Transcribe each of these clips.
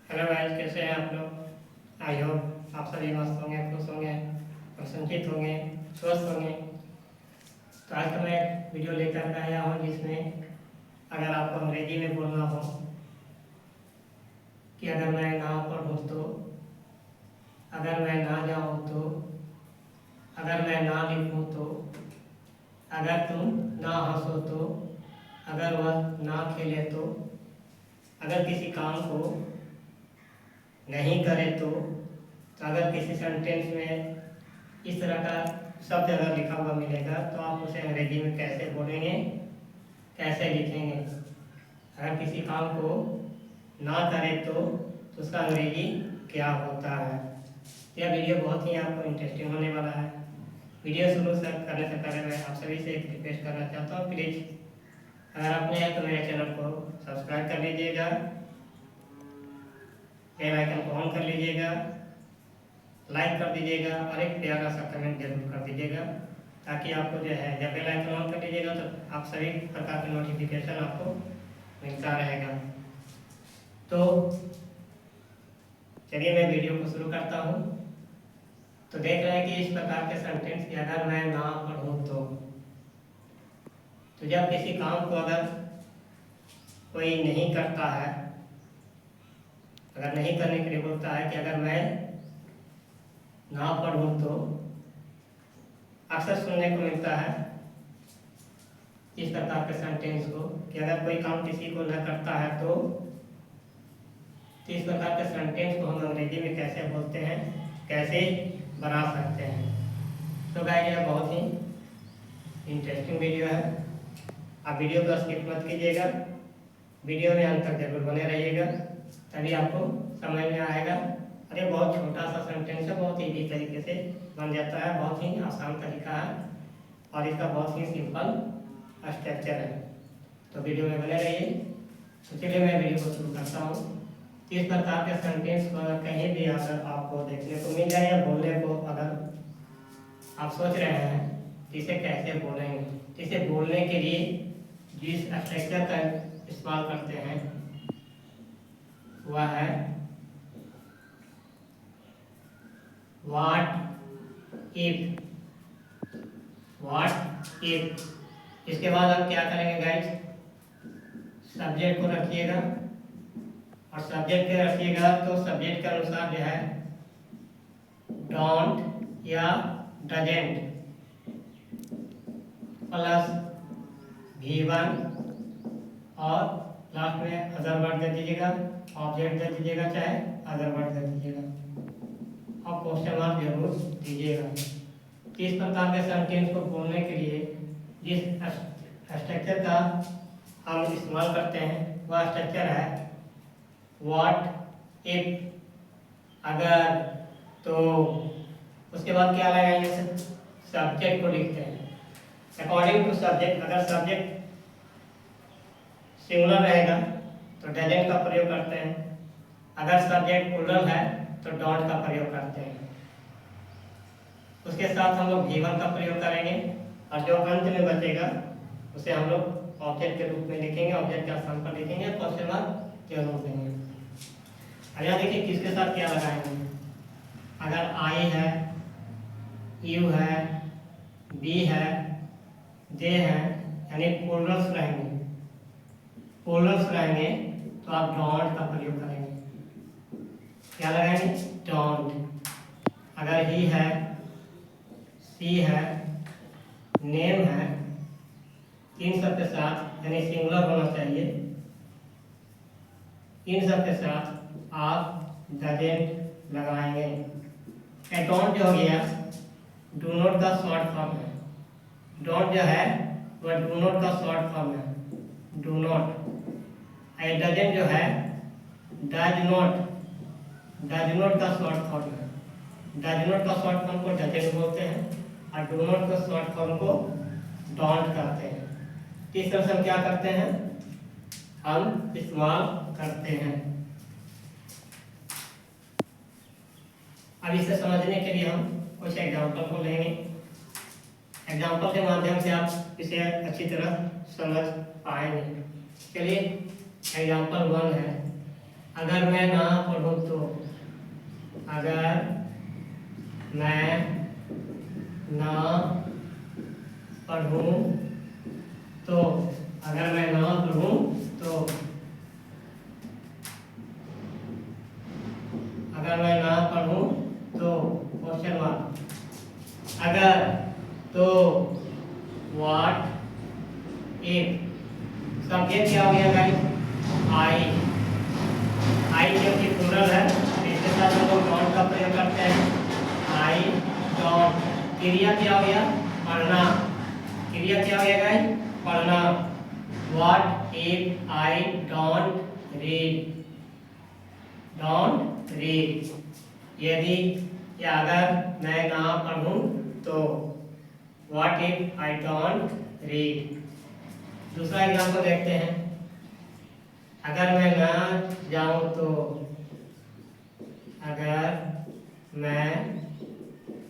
Hello guys, कैसे हैं आप लोग। आई होप आप सभी मस्त होंगे, खुश होंगे, प्रसन्नचित होंगे, स्वस्थ होंगे। तो आज का मैं एक वीडियो लेकर आया हूँ जिसमें अगर आपको अंग्रेजी में बोलना हो कि अगर मैं ना पढ़ूँ तो, अगर मैं ना जाऊँ तो, अगर मैं ना लिखूँ तो, अगर तुम ना हंसो तो, अगर वह ना खेले तो, अगर किसी काम को नहीं करे तो अगर किसी सेंटेंस में इस तरह का शब्द अगर लिखा हुआ मिलेगा तो आप उसे अंग्रेजी में कैसे बोलेंगे, कैसे लिखेंगे। अगर किसी काम को ना करें तो उसका अंग्रेजी क्या होता है। यह वीडियो बहुत ही आपको इंटरेस्टिंग होने वाला है। वीडियो शुरू से करने से पहले मैं आप सभी से एक रिक्वेस्ट करना चाहता हूँ, प्लीज़ अगर आप नए हैं तो मेरे चैनल को सब्सक्राइब कर लीजिएगा, बेल आइकन को ऑन कर लीजिएगा, लाइक कर दीजिएगा और एक प्यारा सा कमेंट जरूर कर दीजिएगा, ताकि आपको जो है जब बेल आइकन ऑन कर लीजिएगा तो आप सभी प्रकार के नोटिफिकेशन आपको मिलता रहेगा। तो चलिए मैं वीडियो को शुरू करता हूँ। तो देख रहे हैं कि इस प्रकार के सेंटेंस कि अगर मैं ना पढ़ूँ तो जब किसी काम को अगर कोई नहीं करता है, अगर नहीं करने के लिए बोलता है कि अगर मैं ना पढ़ूँ तो अक्सर सुनने को मिलता है इस प्रकार के सेंटेंस को कि अगर कोई काम किसी को न करता है तो इस प्रकार के सेंटेंस को हम अंग्रेजी में कैसे बोलते हैं, कैसे बना सकते हैं। तो गाइस यह बहुत ही इंटरेस्टिंग वीडियो है। आप वीडियो को स्किप मत कीजिएगा, वीडियो में अंत तक जरूर बने रहिएगा, तभी आपको समझ में आएगा। अरे बहुत छोटा सा सेंटेंस है, बहुत ईजी तरीके से बन जाता है, बहुत ही आसान तरीका है और इसका बहुत ही सिंपल स्ट्रक्चर है। तो वीडियो में बने रहिए। तो चलिए मैं वीडियो को शुरू करता हूँ। इस प्रकार के सेंटेंस को कहीं भी अगर आपको देखने को मिल जाए या बोलने को अगर आप सोच रहे हैं तो इसे कैसे बोलेंगे, तो इसे बोलने के लिए जिस स्ट्रक्चर का इस्तेमाल करते हैं वह है व्हाट इफ। व्हाट इफ, इसके बाद हम क्या करेंगे गाइस, सब्जेक्ट को रखिएगा और सब्जेक्ट के रखिएगा तो सब्जेक्ट के अनुसार जो है डोंट या डजेंट प्लस V1 और लास्ट में अदर वर्ड दे दीजिएगा, ऑब्जेक्ट दे दीजिएगा, चाहे अदर वर्ड दे दीजिएगा और क्वेश्चन मार्क जरूर दीजिएगा। इस प्रकार के सेंटेंस को बोलने के लिए जिस स्ट्रक्चर का हम इस्तेमाल करते हैं वह स्ट्रक्चर है व्हाट इफ, अगर तो। उसके बाद क्या लगाएंगे, सब्जेक्ट को लिखते हैं अकॉर्डिंग टू सब्जेक्ट। अगर सब्जेक्ट सिंगुलर रहेगा तो डजेंट का प्रयोग करते हैं, अगर सब्जेक्ट प्लूरल है तो डोंट का प्रयोग करते हैं। उसके साथ हम लोग V1 का प्रयोग करेंगे और जो अंत में बचेगा उसे हम लोग ऑब्जेक्ट के रूप में लिखेंगे, ऑब्जेक्ट का स्थान पर लिखेंगे, क्वेश्चन मार्क जरूर देंगे। अब यहाँ देखिए किसके साथ क्या लगाएंगे। अगर आई है, यू है, बी है, दे है, यानी प्लूरल्स रहेंगे, प्लूरल्स रहेंगे तो आप डोंट का प्रयोग करेंगे। क्या लगाएंगे, डोंट। अगर ही है, सी है, नेम है, इन सब के साथ यानी सिंगुलर होना चाहिए, इन सब के साथ आप डजेंट लगाएंगे। डोंट जो हो गया डू नॉट का शॉर्ट फॉर्म है, डोंट जो है वह डू नॉट का शॉर्ट फॉर्म है, डू नॉट। डजेंट जो है डज नॉट, डज नॉट का शॉर्ट फॉर्म है, डज नॉट का शॉर्ट फॉर्म को डजेंट बोलते हैं और डू नॉट का शॉर्ट फॉर्म को डोंट करते हैं। इस तरह से हम क्या करते हैं, हम इस्तेमाल करते हैं। अब इसे समझने के लिए हम कुछ एग्जाम्पल को लेंगे, एग्जाम्पल के माध्यम से आप इसे अच्छी तरह समझ पाएंगे। चलिए एग्जाम्पल 1 है, अगर मैं ना पढ़ूँ तो, अगर मैं ना पढ़ूँ तो, अगर मैं ना पढ़ूँ तो, अगर मैं ना पढ़ूँ तो, क्वेश्चन मार्क। अगर तो, व्हाट इफ। सब्जेक्ट क्या हो गया गाइस? आई। आई क्योंकि प्लूरल है इसके साथ हम लोग डॉट का प्रयोग करते हैं। I dot. क्रिया क्या हो गया? पढ़ना। क्रिया क्या हो गया गाइस? पढ़ना। What if I don't read. Don't read. यदि या अगर मैं ना पढ़ूं तो, what if I don't read. दूसरा एग्जाम्पल देखते हैं। अगर मैं ना जाऊं तो, अगर मैं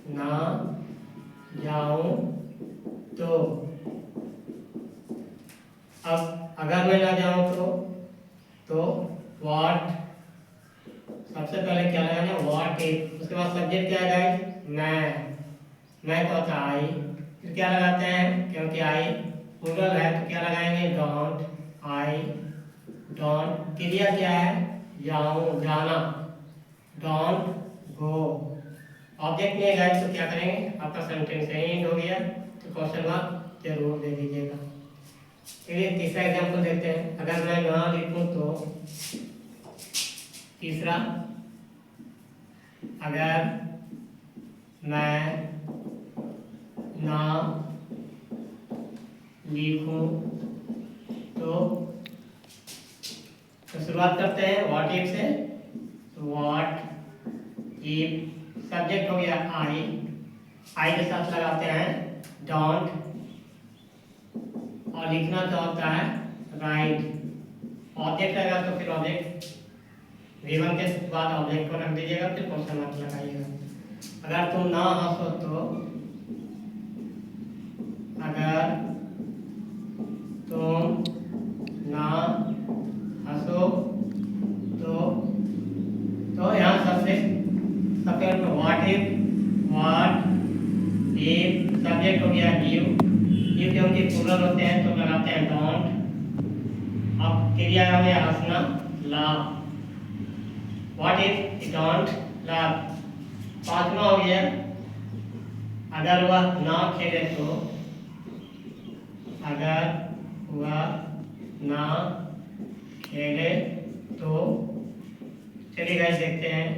ना जाऊं तो। अब अगर मैं ना जाऊं तो व्हाट, सबसे पहले क्या लगाना? What if. उसके बाद सब्जेक्ट क्या है? मैं तो होता आई। फिर क्या लगाते हैं? क्योंकि आई प्लूरल है तो क्या लगाएंगे? डोंट। I don't. क्रिया क्या है? जाऊं, जाना। Don't go. ऑब्जेक्ट नहीं है तो क्या करेंगे? आपका सेंटेंस एंड हो गया तो क्वेश्चन मार्क जरूर दे दीजिएगा। चलिए तीसरा एग्जांपल देखते हैं। अगर मैं ना लिखूं तो, तीसरा, अगर मैं ना लिखूं तो शुरुआत करते हैं व्हाट इफ से। व्हाट इफ, सब्जेक्ट हो गया आई। आई के साथ लगाते हैं डोंट, और लिखना तो होता है राइट। ऑब्जेक्ट रहेगा तो फिर ऑब्जेक्ट V1 के बाद ऑब्जेक्ट को रख दीजिएगा, फिर क्वेश्चन मार्क लगाइएगा। अगर तुम ना हंसो तो, अगर तुम ना हंसो तो यहाँ सबसे व्हाट इफ सब्जेक्ट हो गया यू क्योंकि प्लूरल होते हैं तो लगाते हैं डोंट। अब क्रिया हो गया हंसना, laugh. What if you don't laugh. पांचवा हो गया अगर वह ना खेले तो, अगर वह ना खेले तो। चलिए गाइस देखते हैं।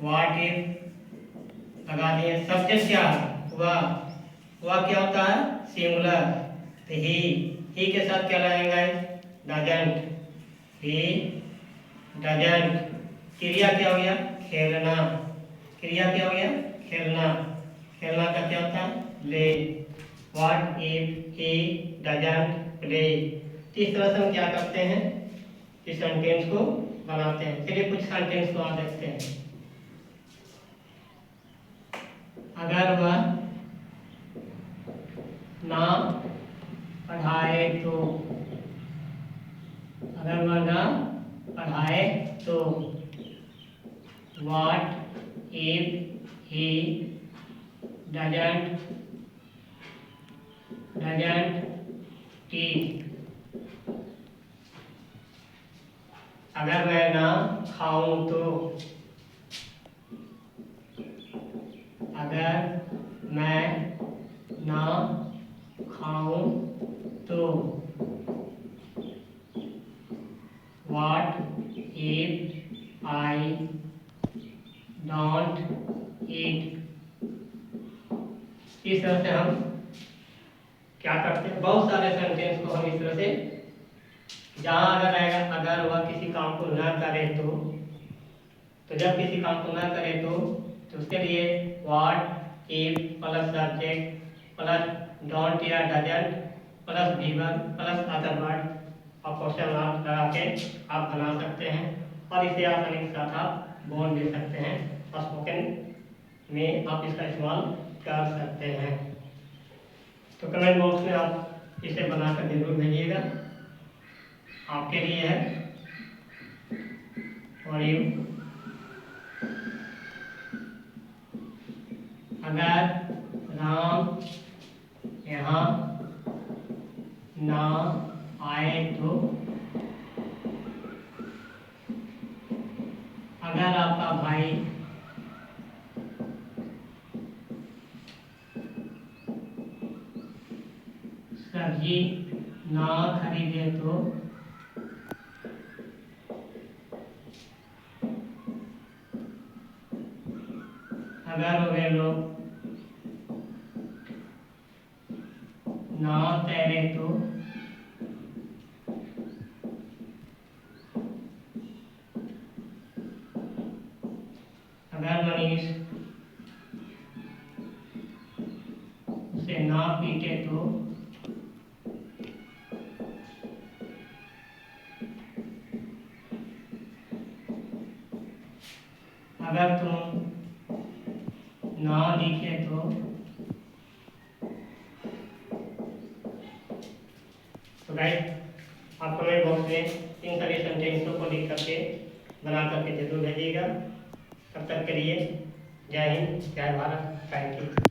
व्हाट इफ लगा दिए, सब्जेक्ट क्या वह क्या होता है? सिंगुलर। तो ही के साथ क्या लगाएंगे? डजंट। He doesn't. क्रिया क्या हो गया? खेलना। क्रिया क्या हो गया? खेलना। खेलना का क्या होता है? Play. What if he doesn't play. इस तरह से हम क्या करते हैं? इस सेंटेंस को बनाते हैं। चलिए कुछ सेंटेंस को आप देखते हैं। अगर वह ना पढ़ाए तो, अगर वह ना पढ़ाए तो। What if he doesn't teach. अगर मैं ना खाऊं तो, अगर मैं ना खाऊं तो। What if I don't eat. इस तरह से हम क्या करते हैं? बहुत सारे सेंटेंस को हम इस तरह से, जहां अगर रहेगा अगर वह किसी काम को न करे तो जब किसी काम को न करे तो उसके लिए what if plus subject plus don't या doesn't plus V1 plus other word और क्वेश्चन मार्क लगा के आप बना सकते हैं, और इसे आसानी के साथ आप बोल दे सकते हैं और स्पोकन में आप इसका इस्तेमाल कर सकते हैं। तो कमेंट बॉक्स में आप इसे बनाकर जरूर भेजिएगा, आपके लिए है। और यू। अगर राम यहाँ ना आए तो, अगर आपका भाई सब्जी ना खरीदे तो, अगर वे लोग ना तैरे तो, अगर मनीष उसे ना पीटे तो, अगर तुम ना लिखे तो गाइस आप कमेंट बॉक्स में इन सभी सेंटेंसों को लिख करके बना करके जरूर भेजिएगा। तब तक के लिए जय हिंद, जय भारत, थैंक यू।